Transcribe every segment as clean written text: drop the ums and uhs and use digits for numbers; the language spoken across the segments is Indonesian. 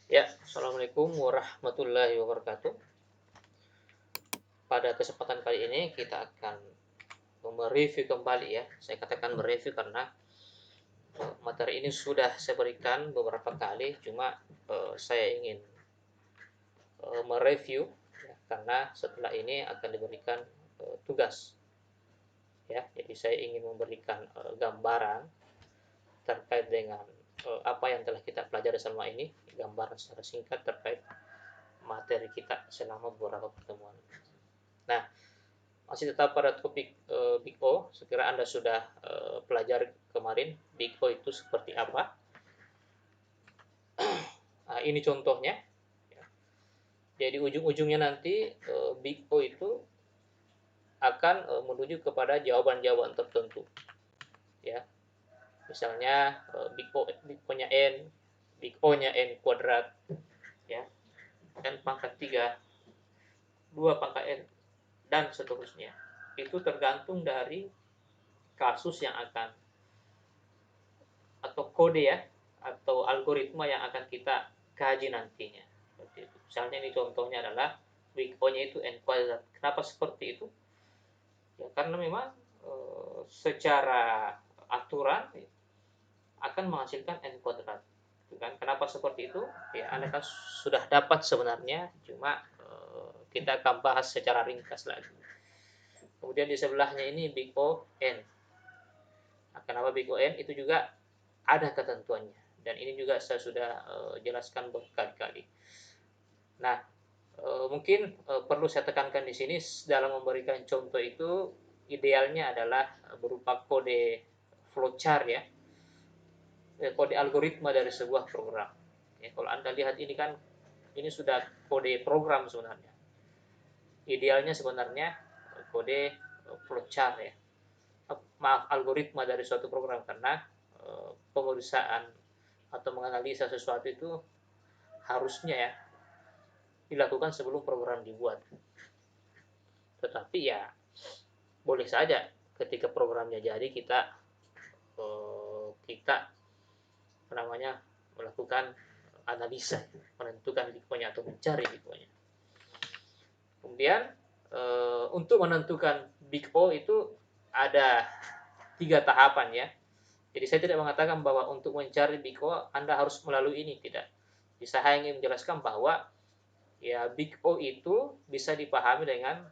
Ya, Assalamualaikum warahmatullahi wabarakatuh. Pada kesempatan kali ini kita akan mereview kembali ya. Saya katakan mereview karena materi ini sudah saya berikan beberapa kali, cuma saya ingin mereview ya, karena setelah ini akan diberikan tugas ya. Jadi saya ingin memberikan gambaran terkait dengan apa yang telah kita pelajari selama ini, gambaran secara singkat terkait materi kita selama beberapa pertemuan. Nah, masih tetap pada topik Big O. Sekira Anda sudah pelajari kemarin Big O itu seperti apa. Nah, ini contohnya. Jadi ujung-ujungnya nanti Big O itu akan menuju kepada jawaban-jawaban tertentu. Ya, misalnya Big O-nya N, Big O-nya N kuadrat, ya, N pangkat 3, 2 pangkat N, dan seterusnya. Itu tergantung dari kasus yang akan atau kode ya atau algoritma yang akan kita kaji nantinya. Seperti itu. Misalnya ini contohnya adalah big O-nya itu n kuadrat. Kenapa seperti itu? Ya karena memang secara aturan akan menghasilkan n kuadrat. Kan? Kenapa seperti itu? Ya Anda kan sudah dapat sebenarnya, cuma kita akan bahas secara ringkas lagi. Kemudian di sebelahnya ini big O n. Nah, kenapa big O n? Itu juga ada ketentuannya dan ini juga saya sudah jelaskan berkali-kali. Nah, mungkin perlu saya tekankan di sini dalam memberikan contoh itu idealnya adalah berupa kode flowchart ya, kode algoritma dari sebuah program. Ya, kalau Anda lihat ini kan ini sudah kode program sebenarnya. Idealnya sebenarnya kode flowchart ya. Maaf, algoritma dari suatu program karena pemeriksaan atau menganalisa sesuatu itu harusnya ya dilakukan sebelum program dibuat. Tetapi ya boleh saja ketika programnya jadi kita namanya melakukan analisa, menentukan tiponya atau mencari tiponya. Kemudian untuk menentukan Big O itu ada 3 tahapan ya. Jadi saya tidak mengatakan bahwa untuk mencari Big O Anda harus melalui ini, tidak. Jadi saya ingin menjelaskan bahwa ya Big O itu bisa dipahami dengan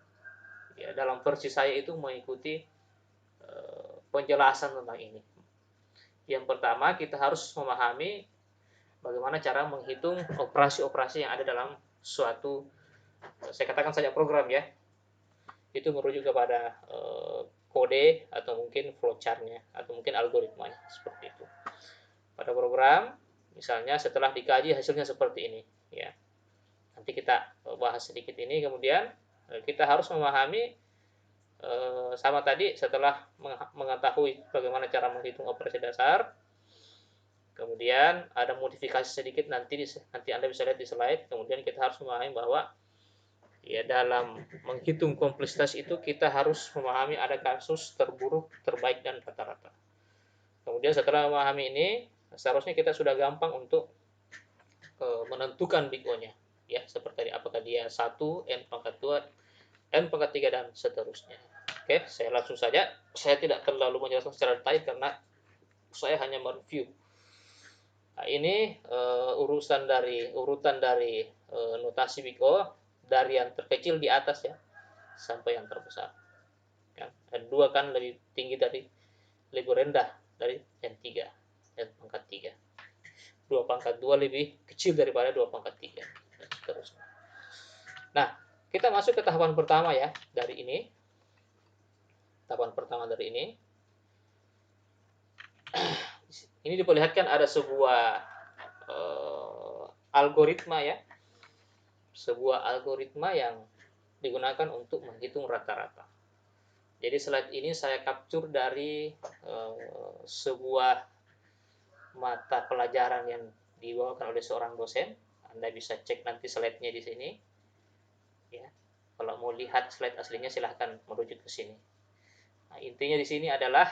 ya dalam versi saya itu mengikuti penjelasan tentang ini. Yang pertama kita harus memahami bagaimana cara menghitung operasi-operasi yang ada dalam suatu saya katakan saja program ya. Itu merujuk kepada kode atau mungkin flowchart-nya atau mungkin algoritmanya seperti itu. Pada program misalnya setelah dikaji hasilnya seperti ini ya. Nanti kita bahas sedikit ini kemudian kita harus memahami sama tadi setelah mengetahui bagaimana cara menghitung operasi dasar, kemudian ada modifikasi sedikit nanti Anda bisa lihat di slide. Kemudian kita harus memahami bahwa ya dalam menghitung kompleksitas itu kita harus memahami ada kasus terburuk, terbaik dan rata-rata. Kemudian setelah memahami ini, seharusnya kita sudah gampang untuk menentukan big O-nya. Ya, seperti tadi apakah dia 1, n pangkat 2, n pangkat 3 dan seterusnya. Oke, saya langsung saja. Saya tidak terlalu menjelaskan secara detail karena saya hanya mereview. Nah, ini urutan dari notasi Big O dari yang terkecil di atas ya sampai yang terbesar. Kan? Dan 2 kan lebih rendah dari n 3, n pangkat 3. 2 pangkat 2 lebih kecil daripada 2 pangkat 3 dan seterusnya. Nah, kita masuk ke tahapan pertama ya dari ini. Tahapan pertama dari ini. Ini diperlihatkan ada sebuah algoritma ya. Sebuah algoritma yang digunakan untuk menghitung rata-rata. Jadi slide ini saya capture dari sebuah mata pelajaran yang dibawakan oleh seorang dosen. Anda bisa cek nanti slide-nya di sini. Ya. Kalau mau lihat slide aslinya silahkan merujuk ke sini. Nah, intinya di sini adalah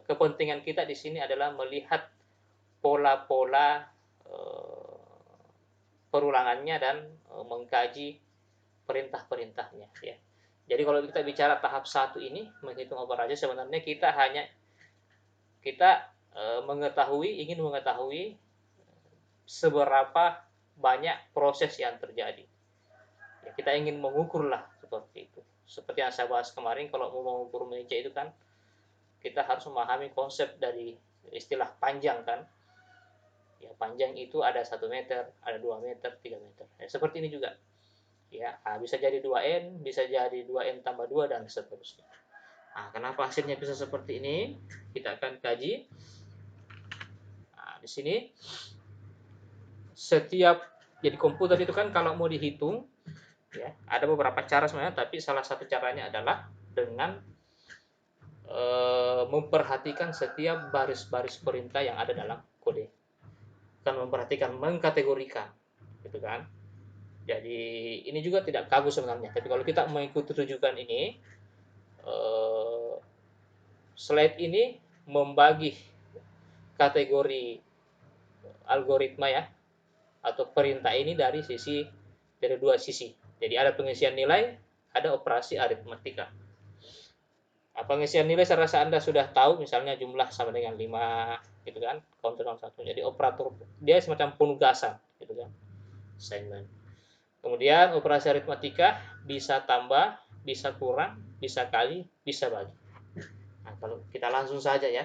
kepentingan kita di sini adalah melihat pola-pola perulangannya dan mengkaji perintah-perintahnya ya. Jadi kalau kita bicara tahap 1 ini menghitung operasi, sebenarnya kita ingin mengetahui seberapa banyak proses yang terjadi. Ya, kita ingin mengukur lah seperti itu. Seperti yang saya bahas kemarin, kalau mau mengukur meja itu kan kita harus memahami konsep dari istilah panjang kan. Ya, panjang itu ada 1 meter, ada 2 meter, 3 meter. Ya, seperti ini juga. Ya, bisa jadi 2N, bisa jadi 2N tambah 2 dan seterusnya. Nah, kenapa hasilnya bisa seperti ini? Kita akan kaji. Nah, di sini jadi komputer itu kan kalau mau dihitung ya, ada beberapa cara sebenarnya, tapi salah satu caranya adalah dengan memperhatikan setiap baris-baris perintah yang ada dalam kode. Kan memperhatikan, mengkategorikan, gitu kan. Jadi ini juga tidak kagum sebenarnya, tapi kalau kita mengikuti rujukan ini, slide ini membagi kategori algoritma ya, atau perintah ini dari dua sisi. Jadi ada pengisian nilai, ada operasi aritmatika. Pengisian nilai saya rasa Anda sudah tahu, misalnya jumlah sama dengan 5 gitu kan, counter 1. Jadi operator dia semacam penugasan gitu kan. Assignment. Kemudian operasi aritmatika bisa tambah, bisa kurang, bisa kali, bisa bagi. Nah, kalau kita langsung saja ya.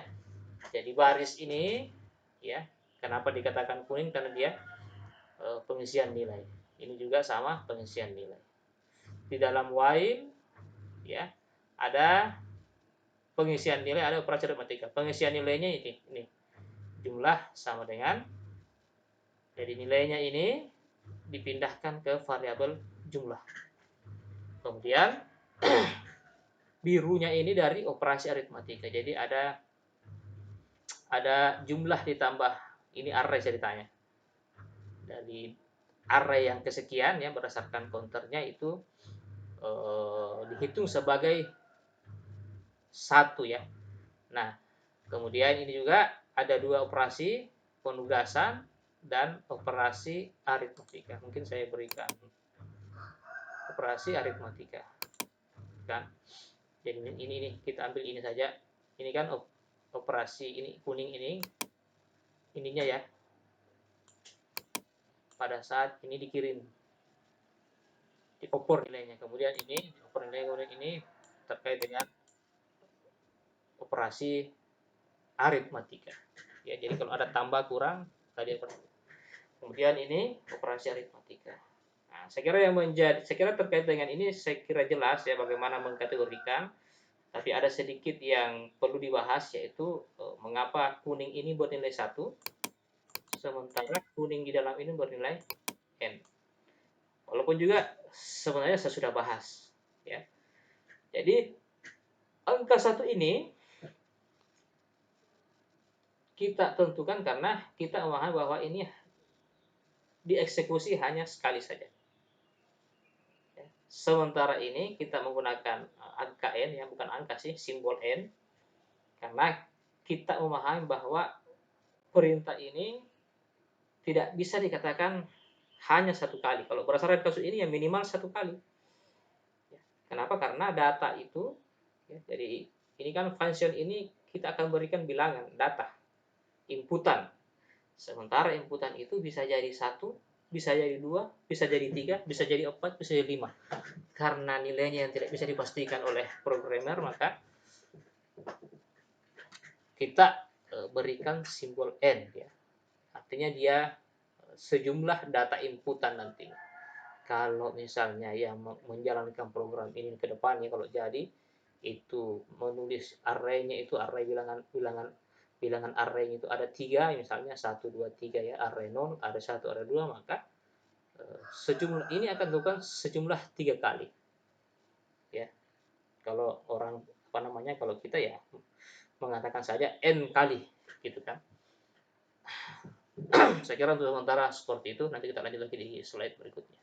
Jadi baris ini ya, kenapa dikatakan kuning, karena dia pengisian nilai. Ini juga sama, pengisian nilai. Di dalam while ya, ada pengisian nilai, ada operasi aritmatika. Pengisian nilainya ini jumlah sama dengan, jadi nilainya ini dipindahkan ke variabel jumlah. Kemudian birunya ini dari operasi aritmatika. Jadi ada jumlah ditambah, ini array ceritanya. Dari array yang kesekian ya, berdasarkan counternya itu dihitung sebagai 1 ya. Nah, kemudian ini juga ada 2 operasi, penugasan dan operasi aritmatika. Mungkin saya berikan operasi aritmatika kan. Jadi ini kita ambil ini saja. Ini kan operasi ini kuning ininya ya. Pada saat ini dikirim, dioper nilainya. Kemudian ini dioper nilai ini terkait dengan operasi aritmatika. Ya, jadi kalau ada tambah kurang tadi. Kemudian ini operasi aritmatika. Nah, saya kira terkait dengan ini saya kira jelas ya bagaimana mengkategorikan. Tapi ada sedikit yang perlu dibahas, yaitu mengapa kuning ini bernilai 1 sementara kuning di dalam ini bernilai N. Walaupun juga sebenarnya saya sudah bahas ya. Jadi angka 1 ini kita tentukan karena kita memahami bahwa ini dieksekusi hanya sekali saja. Sementara ini kita menggunakan angka N, yang bukan angka sih, simbol N, karena kita memahami bahwa perintah ini tidak bisa dikatakan hanya 1 kali. Kalau berdasarkan kasus ini ya minimal 1 kali. Kenapa? Karena data itu, ya, jadi ini kan function ini kita akan berikan bilangan, data, inputan. Sementara inputan itu bisa jadi 1, bisa jadi 2, bisa jadi 3, bisa jadi 4, bisa jadi 5. Karena nilainya yang tidak bisa dipastikan oleh programmer, maka kita berikan simbol N ya. Artinya dia sejumlah data inputan nanti. Kalau misalnya yang menjalankan program ini ke depannya, kalau jadi itu menulis array-nya itu array bilangan array itu ada 3, misalnya 1, 2, 3 ya, array 0, ada 1, ada 2, maka sejumlah ini akan dilakukan sejumlah 3 kali. Ya. Kalau kalau kita ya mengatakan saja N kali gitu kan. Saya kira untuk sementara seperti itu, nanti kita lanjut lagi di slide berikutnya.